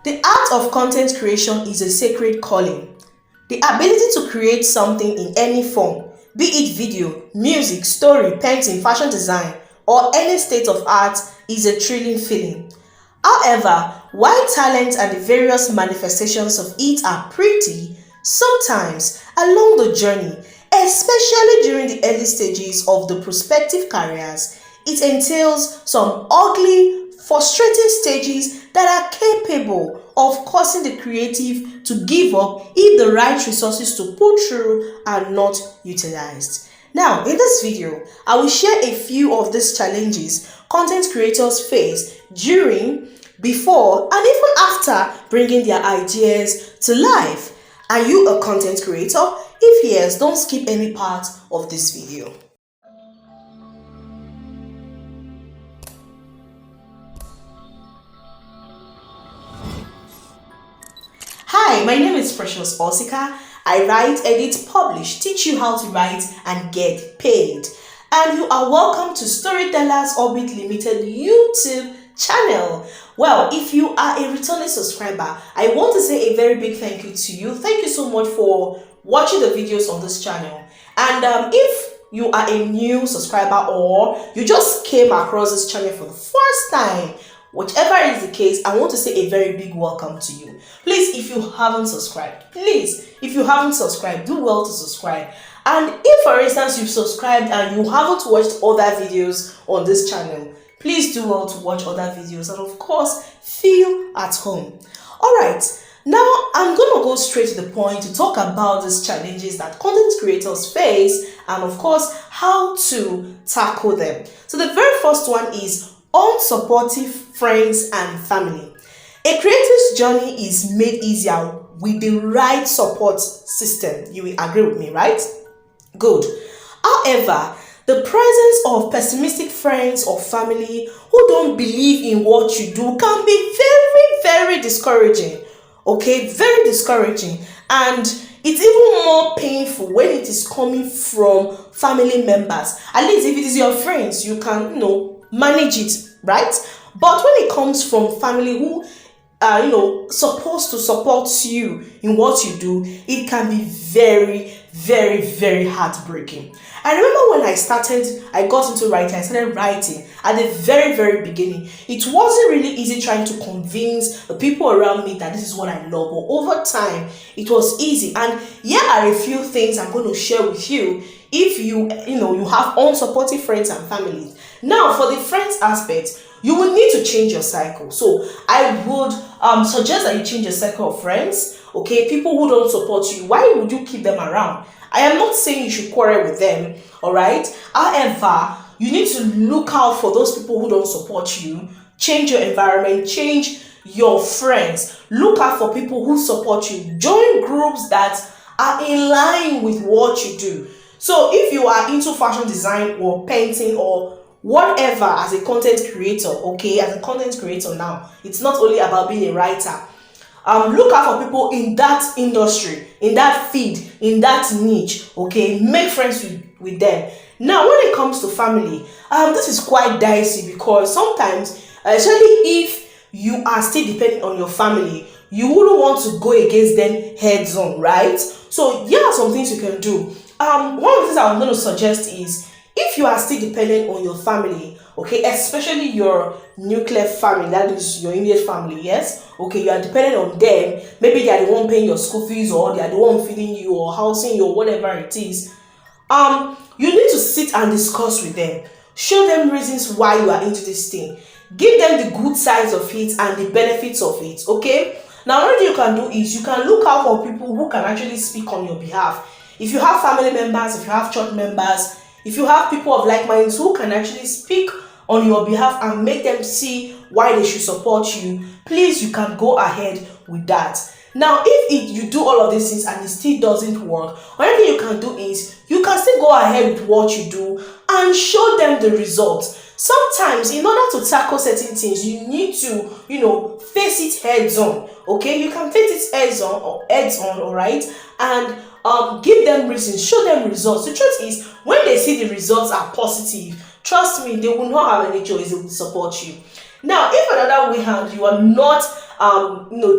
The art of content creation is a sacred calling. The ability to create something in any form, be it video, music, story, painting, fashion design, or any state of art, is a thrilling feeling. However, while talent and the various manifestations of it are pretty, sometimes along the journey, especially during the early stages of the prospective careers, it entails some ugly, frustrating stages that are capable of causing the creative to give up if the right resources to put through are not utilized. Now, in this video, I will share a few of these challenges content creators face during, before, and even after bringing their ideas to life. Are you a content creator? If yes, don't skip any part of this video. Hi, my name is Precious Osika. I write, edit, publish, teach you how to write and get paid. And you are welcome to Storytellers Orbit Limited YouTube channel. Well, if you are a returning subscriber, I want to say a very big thank you to you. Thank you so much for watching the videos on this channel. And if you are a new subscriber or you just came across this channel for the first time, whichever is the case, I want to say a very big welcome to you. Please, if you haven't subscribed, do well to subscribe. And if, for instance, you've subscribed and you haven't watched other videos on this channel, please do well to watch other videos and, of course, feel at home. All right, now I'm going to go straight to the point to talk about these challenges that content creators face and, of course, how to tackle them. So the very first one is unsupportive friends and family. A creative's journey is made easier with the right support system. You will agree with me, right? Good. However, the presence of pessimistic friends or family who don't believe in what you do can be very, very discouraging. Okay, very discouraging. And it's even more painful when it is coming from family members. At least if it is your friends, you can, manage it, right? But when it comes from family who are, supposed to support you in what you do, it can be very, very, very heartbreaking. I remember when I got into writing, I started writing at the very, very beginning. It wasn't really easy trying to convince the people around me that this is what I love, but over time, it was easy. And here are a few things I'm going to share with you if you have unsupportive friends and families. Now, for the friends aspect, you will need to change your cycle. So I would suggest that you change your cycle of friends. Okay, people who don't support you, why would you keep them around? I am not saying you should quarrel with them, all right? However, you need to look out for those people who don't support you. Change your environment, change your friends. Look out for people who support you. Join groups that are in line with what you do. So if you are into fashion design or painting or whatever as a content creator, okay, as a content creator now, it's not only about being a writer. Look out for people in that industry, in that field, in that niche, okay? Make friends with them. Now, when it comes to family, this is quite dicey because sometimes, especially if you are still depending on your family, you wouldn't want to go against them heads on, right? So, here are some things you can do. One of the things I'm going to suggest is, if you are still dependent on your family, okay, especially your nuclear family, that is your immediate family, yes, okay, you are dependent on them, maybe they are the one paying your school fees or they are the one feeding you or housing you or whatever it is, you need to sit and discuss with them. Show them reasons why you are into this thing. Give them the good sides of it and the benefits of it, okay? Now, what you can do is you can look out for people who can actually speak on your behalf. If you have family members, if you have church members, if you have people of like minds who can actually speak on your behalf and make them see why they should support you, please, you can go ahead with that. Now, if you do all of these things and it still doesn't work, one thing you can do is you can still go ahead with what you do and show them the results. Sometimes, in order to tackle certain things, you need to, face it heads on. Okay, you can face it heads on, all right, and give them reasons, show them results. The truth is, when they see the results are positive, trust me, they will not have any choice. They will support you. Now, if on the other way hand, you are not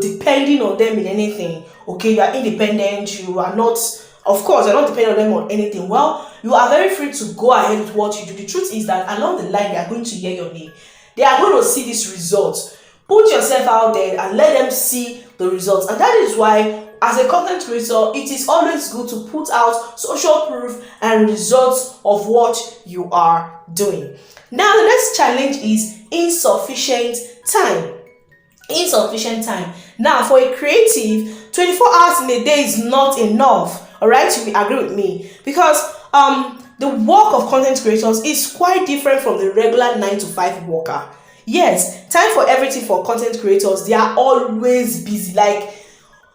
depending on them in anything. Okay, you are independent. You are not, of course, you're not depending on them on anything. Well, you are very free to go ahead with what you do. The truth is that along the line, they are going to hear your name. They are going to see this result. Put yourself out there and let them see the results. And that is why, as a content creator, it is always good to put out social proof and results of what you are doing. Now, the next challenge is insufficient time. Insufficient time. Now, for a creative, 24 hours in a day is not enough. All right, you will agree with me, because the work of content creators is quite different from the regular 9 to 5 worker. Yes, time for everything for content creators. They are always busy. Like,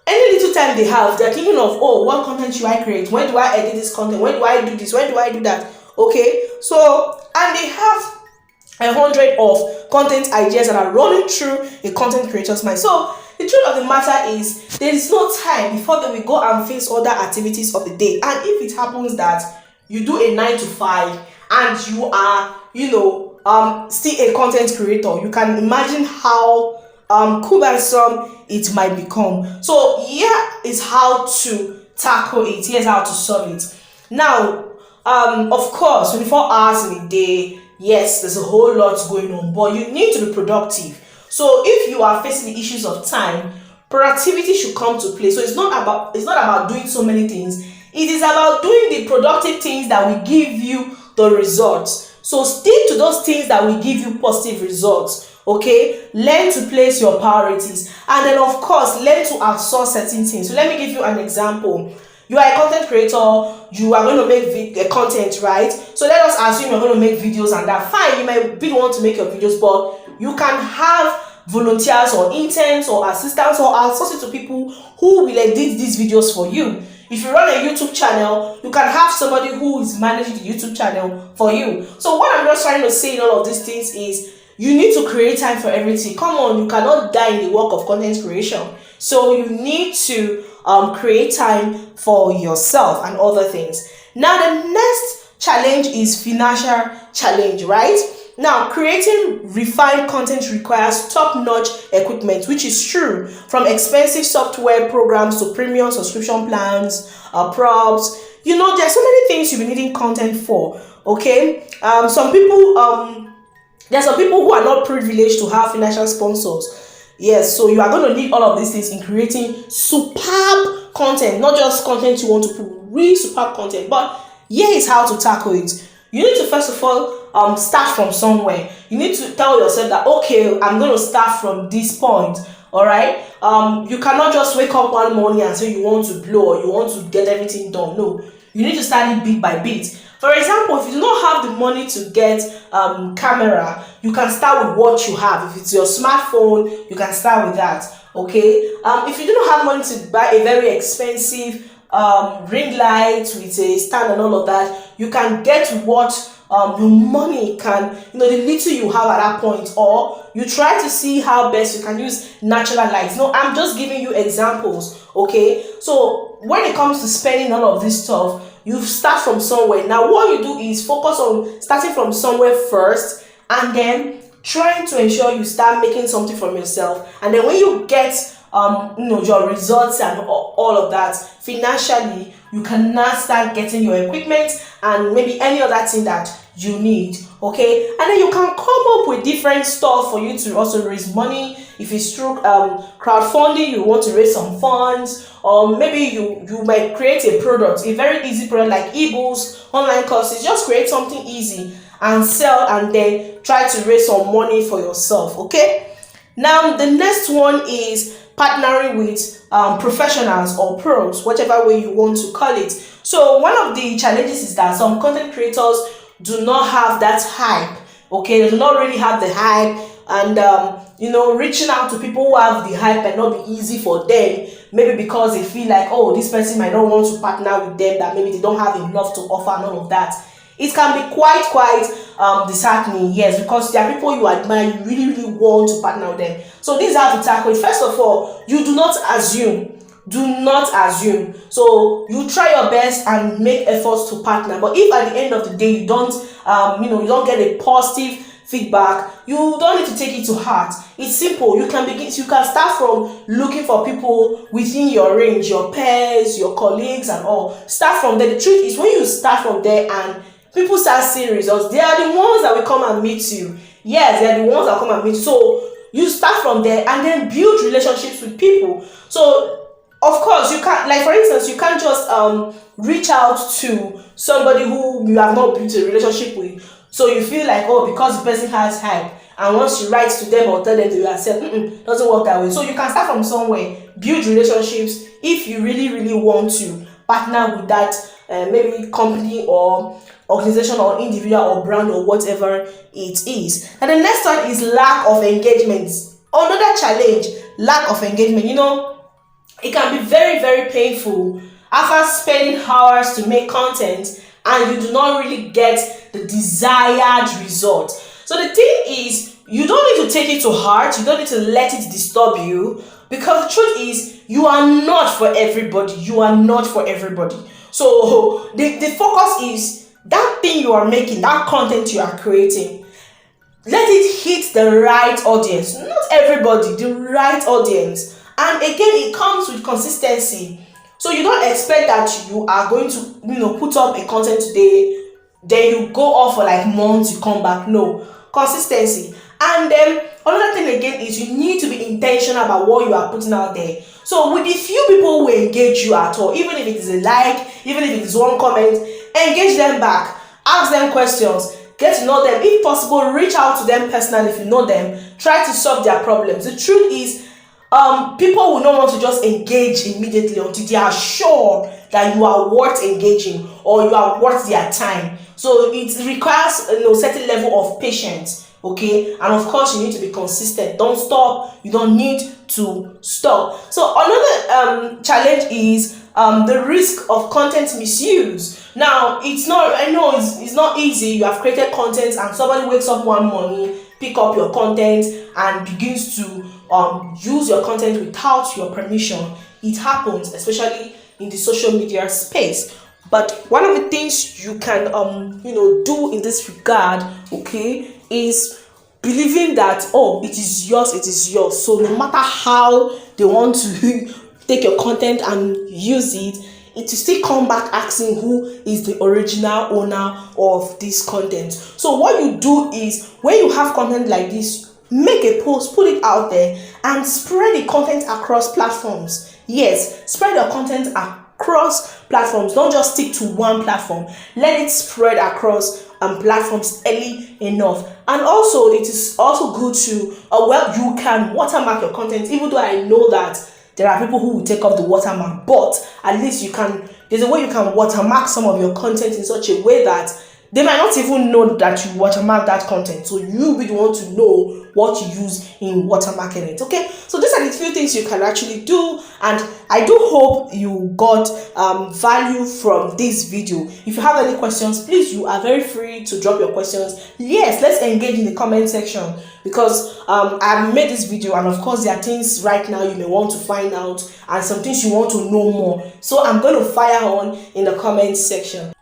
any little time they have, they're thinking of, oh, what content should I create? When do I edit this content? When do I do this? When do I do that? Okay, so, and they have 100 of content ideas that are running through a content creator's mind. So the truth of the matter is, there is no time before they will go and face other activities of the day. And if it happens that you do a 9 to 5 and you are, still a content creator, you can imagine how cumbersome it might become. So here is how to tackle it. Here's how to solve it. Now, of course, 24 hours in a day, yes, there's a whole lot going on, but you need to be productive. So if you are facing the issues of time, productivity should come to play. So it's not about doing so many things. It is about doing the productive things that will give you the results. So stick to those things that will give you positive results. Okay, learn to place your priorities, and then of course learn to outsource certain things. So let me give you an example. You are a content creator, you are going to make content, right? So let us assume you're going to make videos, and that fine, you might be the one to make your videos, but you can have volunteers or interns or assistants or outsource it to people who will edit these videos for you. If you run a YouTube channel, you can have somebody who is managing the YouTube channel for you. So what I'm just trying to say in all of these things is, you need to create time for everything. Come on, you cannot die in the work of content creation. So you need to create time for yourself and other things. Now, the next challenge is financial challenge, right? Now, creating refined content requires top-notch equipment, which is true, from expensive software programs to premium subscription plans, props. There are so many things you'll be needing content for. Okay, there are some people who are not privileged to have financial sponsors. Yes, so you are going to need all of these things in creating superb content, not just content you want to put, really superb content. But here is how to tackle it. You need to first of all start from somewhere. You need to tell yourself that, okay, I'm going to start from this point. All right. You cannot just wake up one morning and say you want to blow or you want to get everything done. No, you need to start it bit by bit. For example, if you do not have the money to get camera, you can start with what you have. If it's your smartphone, you can start with that. Okay. If you do not have money to buy a very expensive ring light with a stand and all of that, you can get what your money can, the little you have at that point, or you try to see how best you can use natural lights. No, I'm just giving you examples. Okay, so when it comes to spending all of this stuff, you start from somewhere. Now what you do is focus on starting from somewhere first, and then trying to ensure you start making something from yourself. And then when you get your results and all of that financially, you can now start getting your equipment and maybe any other thing that you need. Okay, and then you can come up with different stuff for you to also raise money. If it's through crowdfunding, you want to raise some funds, or maybe you might create a product, a very easy product like ebooks, online courses. Just create something easy and sell, and then try to raise some money for yourself. Okay, now the next one is partnering with professionals or pros, whichever way you want to call it. So one of the challenges is that some content creators do not have that hype. Okay, they do not really have the hype, and reaching out to people who have the hype might not be easy for them. Maybe because they feel like, oh, this person might not want to partner with them, that maybe they don't have enough to offer and all of that. It can be quite disheartening, yes, because there are people you admire, you really want to partner with them. So this is how to tackle it. First of all, you do not assume. Do not assume. So you try your best and make efforts to partner. But if at the end of the day you don't, you don't get a positive feedback, you don't need to take it to heart. It's simple. You can start from looking for people within your range, your peers, your colleagues, and all. Start from there. The truth is, when you start from there and people start seeing results, they are the ones that will come and meet you. Yes, they are the ones that come and meet you. So you start from there and then build relationships with people. So of course, you can't, like for instance, you can't just reach out to somebody who you have not built a relationship with. So you feel like, oh, because the person has hype, and once you write to them or tell them to yourself, doesn't work that way. So you can start from somewhere, build relationships if you really, really want to partner with that maybe company or organization or individual or brand or whatever it is. And the next one is lack of engagement. Another challenge, lack of engagement. It can be very, very painful after spending hours to make content and you do not really get the desired result. So the thing is, you don't need to take it to heart. You don't need to let it disturb you, because the truth is, you are not for everybody. You are not for everybody. So the focus is that thing you are making, that content you are creating. Let it hit the right audience. Not everybody, the right audience. And again, it comes with consistency. So you don't expect that you are going to, put up a content today, then you go off for like months, you come back. No, consistency. And then another thing again is you need to be intentional about what you are putting out there. So with the few people who engage you at all, even if it is a like, even if it is one comment, engage them back, ask them questions, get to know them. If possible, reach out to them personally if you know them. Try to solve their problems. The truth is, people will not want to just engage immediately until they are sure that you are worth engaging or you are worth their time. So it requires a certain level of patience, okay? And of course, you need to be consistent. Don't stop. You don't need to stop. So another challenge is the risk of content misuse. Now, I know it's not easy. You have created content and somebody wakes up one morning, pick up your content and begins to use your content without your permission. It happens, especially in the social media space. But one of the things you can do in this regard, okay, is believing that it is yours. So no matter how they want to take your content and use it will still come back asking who is the original owner of this content. So what you do is, when you have content like this, make a post, put it out there, and spread the content across platforms. Yes, spread your content across platforms. Don't just stick to one platform. Let it spread across platforms early enough. And also, it is also good to you can watermark your content, even though I know that there are people who will take off the watermark, but at least there's a way you can watermark some of your content in such a way that they might not even know that you watermark that content. So you'll be the one to know what you use in watermarking it. Okay, so these are the few things you can actually do, and I do hope you got value from this video. If you have any questions, please, you are very free to drop your questions. Yes, let's engage in the comment section, because I've made this video, and of course there are things right now you may want to find out and some things you want to know more. So I'm going to fire on in the comment section.